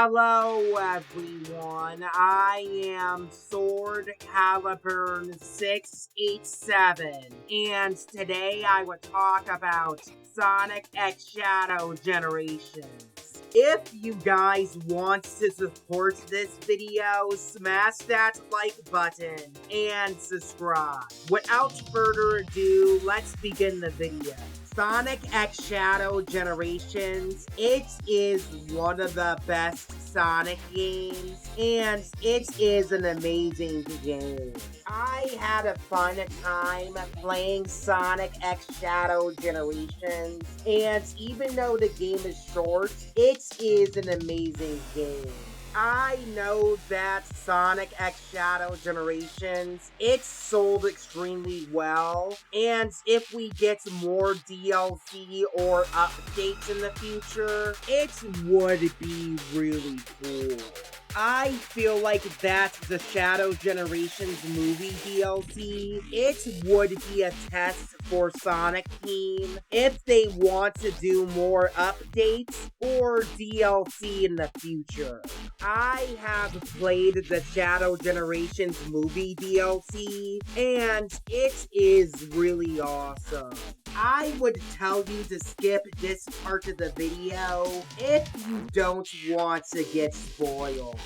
Hello everyone, I am SwordCailiburn687, and today I will talk about Sonic X Shadow Generations. If you guys want to support this video, smash that like button and subscribe. Without further ado, let's begin the video. Sonic X Shadow Generations, it is one of the best Sonic games, and it is an amazing game. I had a fun time playing Sonic X Shadow Generations, and even though the game is short, it is an amazing game. I know that Sonic X Shadow Generations, it sold extremely well, and if we get more DLC or updates in the future, it would be really cool. I feel like that the Shadow Generations movie DLC, it would be a test for Sonic Team if they want to do more updates or DLC in the future. I have played the Shadow Generations movie DLC, and it is really awesome. I would tell you to skip this part of the video if you don't want to get spoiled.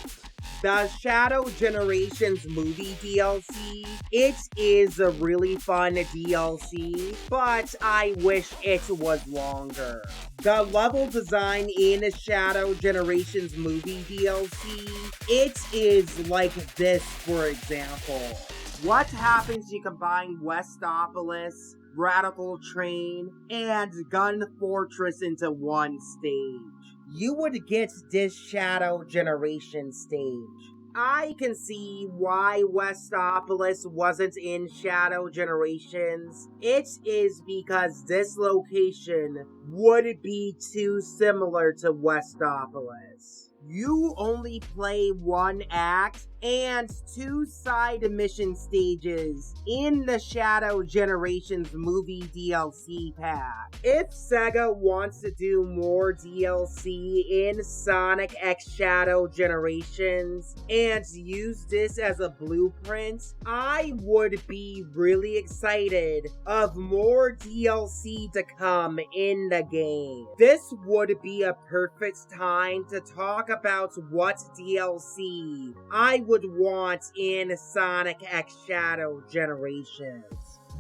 The Shadow Generations movie DLC, it is a really fun DLC, but I wish it was longer. The level design in Shadow Generations movie DLC, it is like this, for example. What happens if you combine Westopolis, Radical Train, and Gun Fortress into one stage? You would get this Shadow Generation stage. I can see why Westopolis wasn't in Shadow Generations. It is because this location would be too similar to Westopolis. You only play one act and 2 side mission stages in the Shadow Generations movie DLC pack. If Sega wants to do more DLC in Sonic X Shadow Generations and use this as a blueprint, I would be really excited of more DLC to come in the game. This would be a perfect time to talk about what DLC I would want in Sonic X Shadow Generations.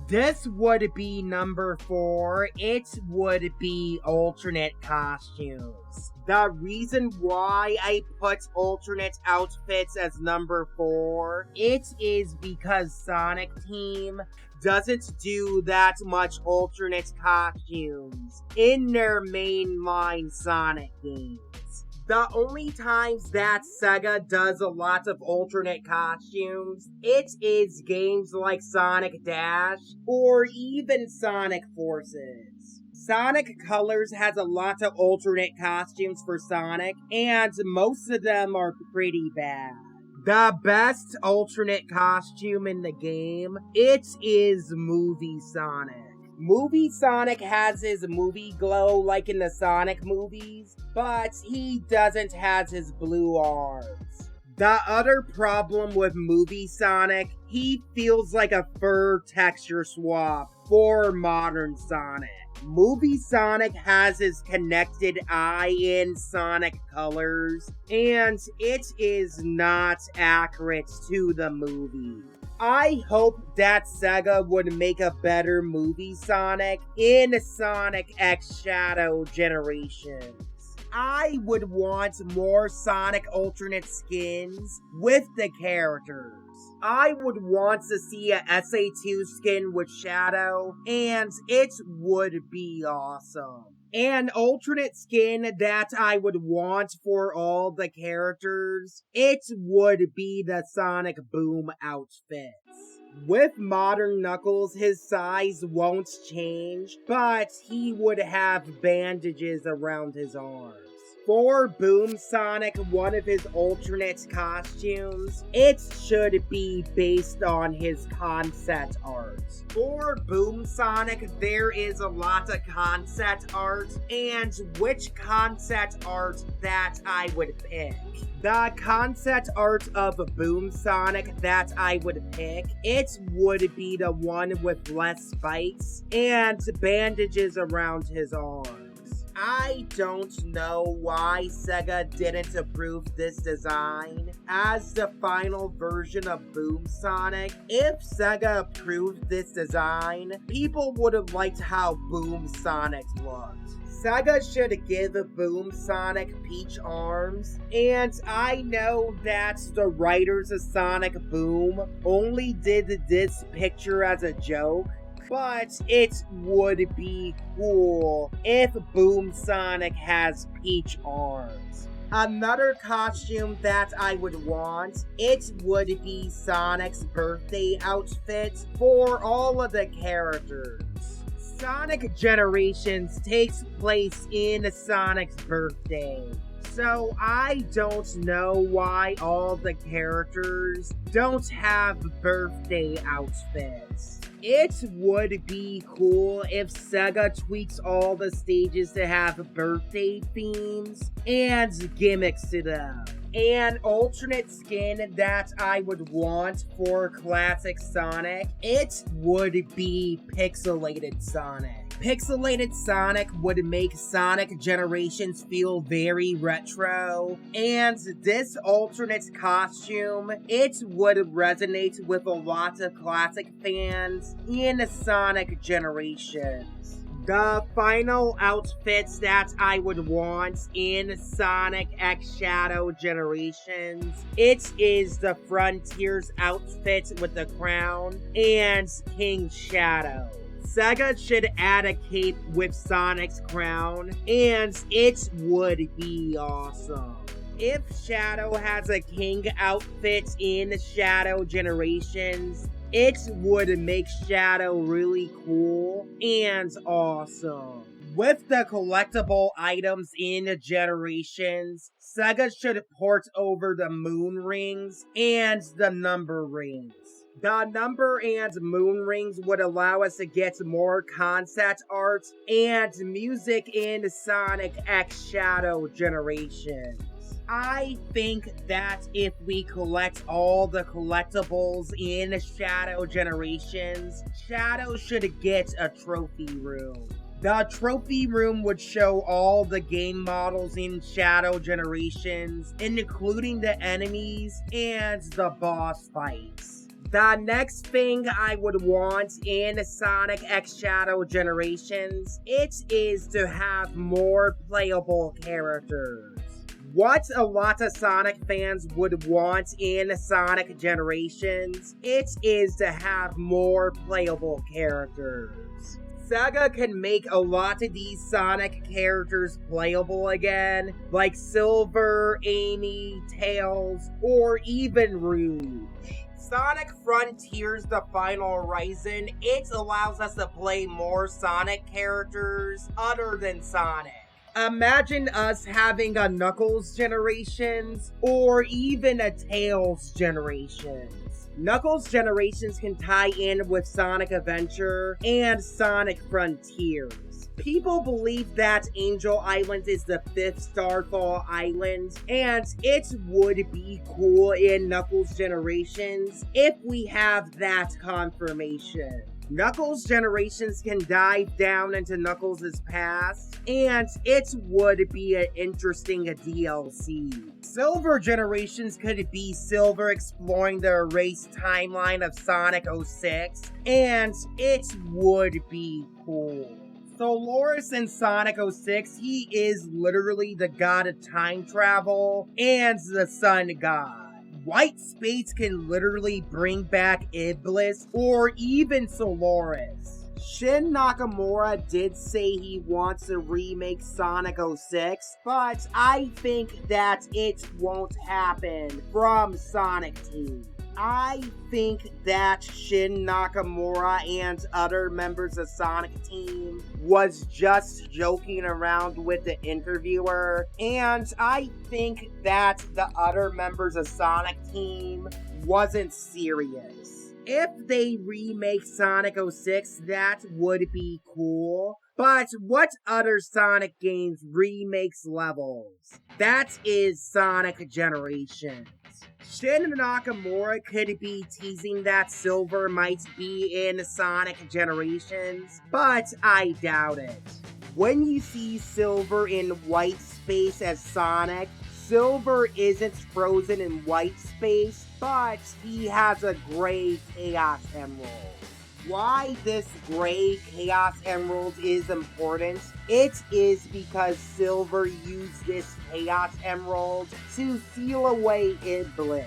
This would be number 4. It would be alternate costumes. The reason why I put alternate outfits as number 4, it is because Sonic Team doesn't do that much alternate costumes in their mainline Sonic games. The only times that Sega does a lot of alternate costumes, it is games like Sonic Dash or even Sonic Forces. Sonic Colors has a lot of alternate costumes for Sonic, and most of them are pretty bad. The best alternate costume in the game, it is Movie Sonic. Movie Sonic has his movie glow like in the Sonic movies, but he doesn't have his blue arms. The other problem with Movie Sonic, he feels like a fur texture swap for modern Sonic. Movie Sonic has his connected eye in Sonic Colors, and it is not accurate to the movie. I hope that Sega would make a better Movie Sonic in Sonic X Shadow Generations. I would want more Sonic alternate skins with the characters. I would want to see a SA2 skin with Shadow, and it would be awesome. An alternate skin that I would want for all the characters, it would be the Sonic Boom outfits. With modern Knuckles, his size won't change, but he would have bandages around his arms. For Boom Sonic, one of his alternate costumes, it should be based on his concept art. For Boom Sonic, there is a lot of concept art, and which concept art that I would pick. The concept art of Boom Sonic that I would pick, it would be the one with less spikes and bandages around his arms. I don't know why Sega didn't approve this design as the final version of Boom Sonic. If Sega approved this design, people would have liked how Boom Sonic looked. Sega should give Boom Sonic peach arms, and I know that the writers of Sonic Boom only did this picture as a joke, but it would be cool if Boom Sonic has peach arms. Another costume that I would want, it would be Sonic's birthday outfit for all of the characters. Sonic Generations takes place in Sonic's birthday, so I don't know why all the characters don't have birthday outfits. It would be cool if Sega tweaks all the stages to have birthday themes and gimmicks to them. An alternate skin that I would want for classic Sonic, it would be Pixelated Sonic. Pixelated Sonic would make Sonic Generations feel very retro, and this alternate costume, it would resonate with a lot of classic fans in Sonic Generations. The final outfits that I would want in Sonic X Shadow Generations, it is the Frontiers outfit with the crown and King Shadow. Sega should add a cape with Sonic's crown, and it would be awesome. If Shadow has a king outfit in Shadow Generations, it would make Shadow really cool and awesome. With the collectible items in Generations, Sega should port over the moon rings and the number rings. The number and moon rings would allow us to get more concept art and music in Sonic X Shadow Generations. I think that if we collect all the collectibles in Shadow Generations, Shadow should get a trophy room. The trophy room would show all the game models in Shadow Generations, including the enemies and the boss fights. The next thing I would want in Sonic X Shadow Generations, it is to have more playable characters. What a lot of Sonic fans would want in Sonic Generations, it is to have more playable characters. Sega can make a lot of these Sonic characters playable again, like Silver, Amy, Tails, or even Rouge. Sonic Frontiers The Final Horizon, it allows us to play more Sonic characters other than Sonic. Imagine us having a Knuckles Generations, or even a Tails Generations. Knuckles Generations can tie in with Sonic Adventure and Sonic Frontiers. People believe that Angel Island is the 5th Starfall Island, and it would be cool in Knuckles Generations if we have that confirmation. Knuckles Generations can dive down into Knuckles' past, and it would be an interesting DLC. Silver Generations could be Silver exploring the erased timeline of Sonic 06, and it would be cool. Solaris in Sonic 06, he is literally the god of time travel and the sun god. White Space can literally bring back Iblis or even Solaris. Shin Nakamura did say he wants to remake Sonic 06, but I think that it won't happen from Sonic Team. I think that Shin Nakamura and other members of Sonic Team was just joking around with the interviewer, and I think that the other members of Sonic Team wasn't serious. If they remake Sonic 06, that would be cool. But what other Sonic games remakes levels? That is Sonic Generations. Shin Nakamura could be teasing that Silver might be in Sonic Generations, but I doubt it. When you see Silver in white space as Sonic, Silver isn't frozen in white space, but he has a gray Chaos Emerald. Why this gray Chaos Emerald is important? It is because Silver used this Chaos Emerald to seal away Iblis.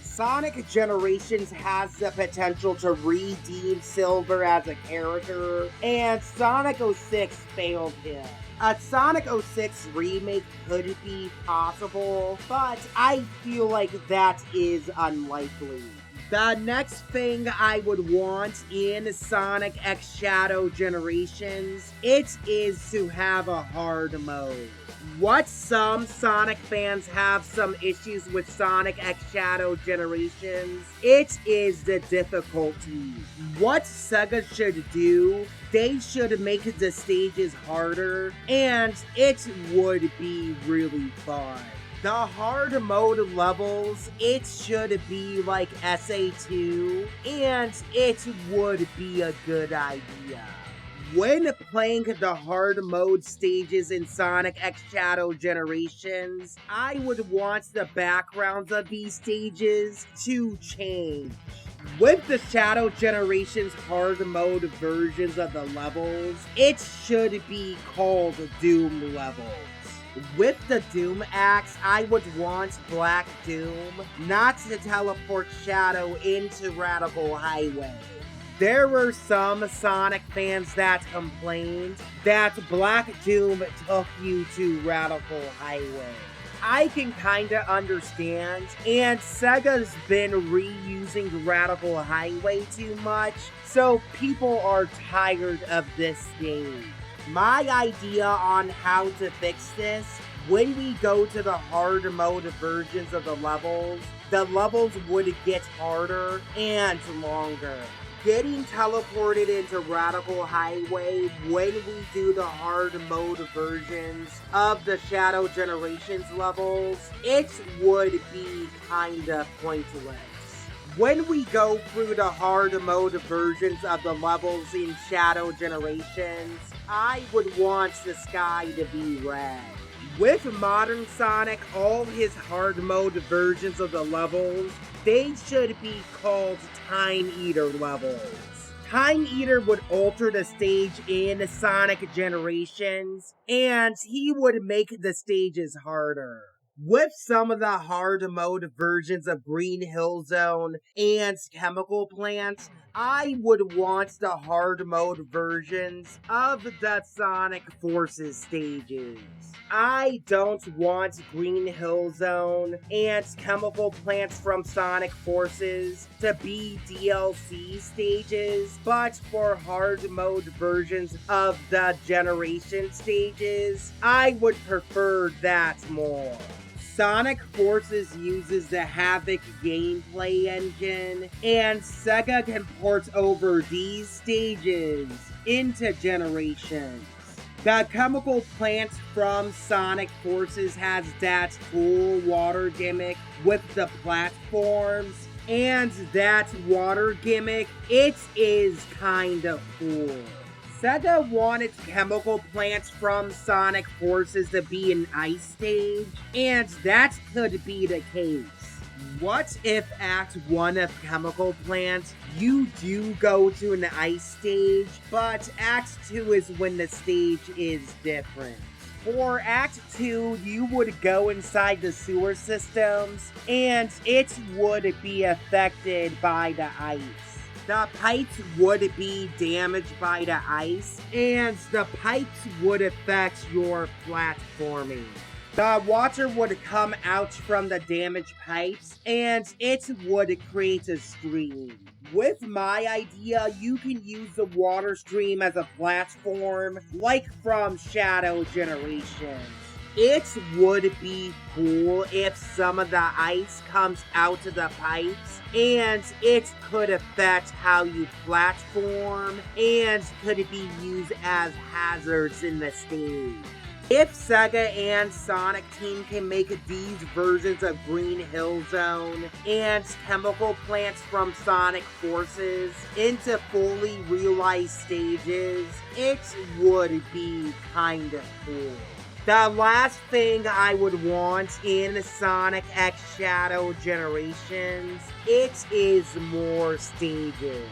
Sonic Generations has the potential to redeem Silver as a character, and Sonic 06 failed him. A Sonic 06 remake could be possible, but I feel like that is unlikely. The next thing I would want in Sonic X Shadow Generations, it is to have a hard mode. What some Sonic fans have some issues with Sonic X Shadow Generations, it is the difficulty. What Sega should do, they should make the stages harder, and it would be really fun. The hard mode levels, it should be like SA2, and it would be a good idea. When playing the hard mode stages in Sonic X Shadow Generations, I would want the backgrounds of these stages to change. With the Shadow Generations hard mode versions of the levels, it should be called Doom levels. With the Doom Axe, I would want Black Doom not to teleport Shadow into Radical Highway. There were some Sonic fans that complained that Black Doom took you to Radical Highway. I can kinda understand, and Sega's been reusing Radical Highway too much, so people are tired of this game. My idea on how to fix this, when we go to the hard mode versions of the levels would get harder and longer. Getting teleported into Radical Highway when we do the hard mode versions of the Shadow Generations levels, it would be kinda pointless. When we go through the hard mode versions of the levels in Shadow Generations, I would want the sky to be red. With modern Sonic, all his hard mode versions of the levels, they should be called Time Eater levels. Time Eater would alter the stage in Sonic Generations, and he would make the stages harder. With some of the hard mode versions of Green Hill Zone and Chemical Plant, I would want the hard mode versions of the Sonic Forces stages. I don't want Green Hill Zone and Chemical Plants from Sonic Forces to be DLC stages, but for hard mode versions of the Generation stages, I would prefer that more. Sonic Forces uses the Havoc gameplay engine, and Sega can port over these stages into Generations. The Chemical Plant from Sonic Forces has that cool water gimmick with the platforms, and that water gimmick, it is kinda cool. Sega wanted Chemical Plants from Sonic Forces to be an ice stage, and that could be the case. What if Act 1 of Chemical Plant, you do go to an ice stage, but Act 2 is when the stage is different. For Act 2, you would go inside the sewer systems, and it would be affected by the ice. The pipes would be damaged by the ice, and the pipes would affect your platforming. The water would come out from the damaged pipes, and it would create a stream. With my idea, you can use the water stream as a platform, like from Shadow Generations. It would be cool if some of the ice comes out of the pipes, and it could affect how you platform, and could be used as hazards in the stage. If Sega and Sonic Team can make these versions of Green Hill Zone and chemical plants from Sonic Forces into fully realized stages, it would be kinda cool. The last thing I would want in Sonic X Shadow Generations, it is more stages.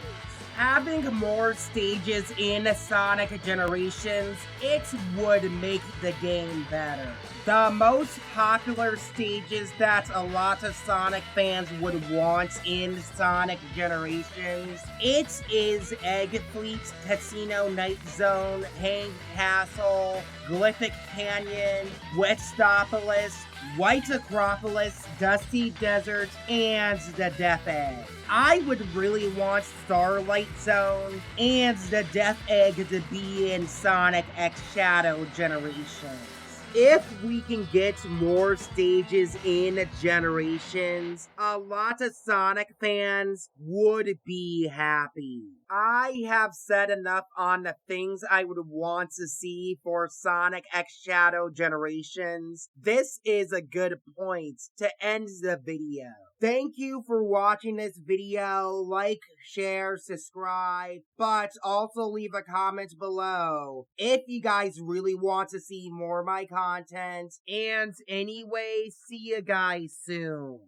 Having more stages in Sonic Generations, it would make the game better. The most popular stages that a lot of Sonic fans would want in Sonic Generations, it is Egg Fleet, Casino Night Zone, Hang Castle, Glyphic Canyon, Wetstopolis, White Acropolis, Dusty Desert, and the Death Egg. I would really want Starlight Zone and the Death Egg to be in Sonic X Shadow Generations. If we can get more stages in Generations, a lot of Sonic fans would be happy. I have said enough on the things I would want to see for Sonic X Shadow Generations. This is a good point to end the video. Thank you for watching this video. Like, share, subscribe, but also leave a comment below if you guys really want to see more of my content. And anyway, see you guys soon.